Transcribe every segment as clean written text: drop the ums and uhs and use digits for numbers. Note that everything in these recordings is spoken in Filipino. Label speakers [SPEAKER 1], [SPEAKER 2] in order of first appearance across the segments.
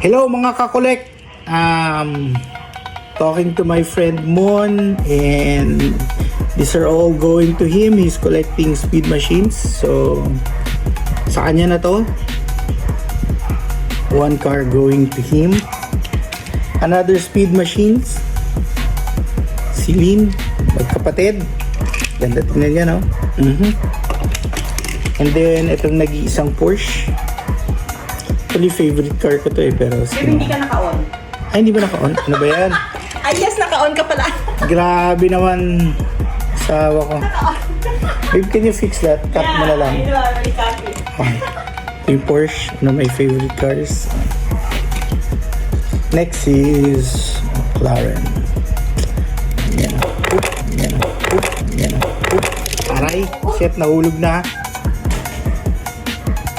[SPEAKER 1] Hello mga kakolek. Talking to my friend Mon, and these are all going to him. He's collecting speed machines. So sa kanya na to. One car going to him. Another speed machines. Si Lynn, magkapatid. Ganda tingnan niya, no? And then itong nag-iisang Porsche. Actually favorite car ko to pero
[SPEAKER 2] hindi ka naka-on.
[SPEAKER 1] Ay, hindi ba naka-on? Ano ba yan?
[SPEAKER 2] Ay, yes, naka-on ka pala.
[SPEAKER 1] Grabe naman. Sawa ko. Babe, can you fix that? Cut mo na lang. Okay. Ito yung Porsche. One of my favorite cars. Next is McLaren. Yan. Yan. Yan. Aray. Shit, nahulog na.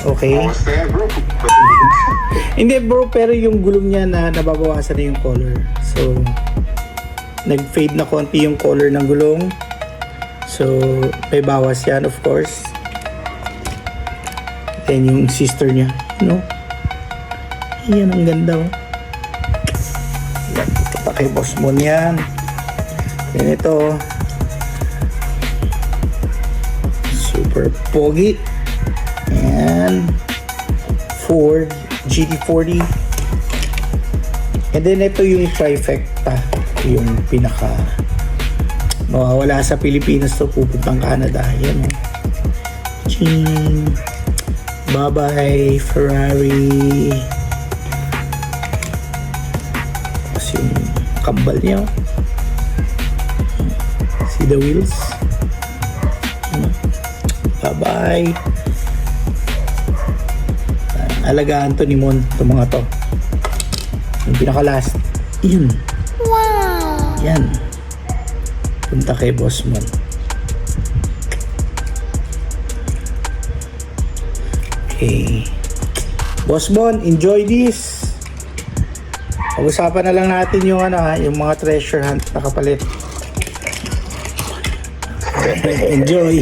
[SPEAKER 1] Okay. Hindi bro, pero yung gulong niya na nababawasan na yung color. So, nag-fade na konti yung color ng gulong. So, may bawas yan of course. Then yung sister niya, no? Yan, ang ganda oh. Ito kay Boss Mon yan. Then ito. Super pogi. And Ford GT40. And then ito yung trifecta, yung pinaka mawawala sa Pilipinas to, pupuntang Canada. Yan o. Ching. Bye bye Ferrari. Tapos yung kambal niya. See the wheels. Bye bye. Alagaan to ni Mon, itong mga to. Yung pinaka-last. Yun. Wow! Yan. Punta kay Boss Mon. Okay. Boss Mon, enjoy this. Pag-usapan na lang natin yung yung mga treasure hunt na kapalit. Enjoy.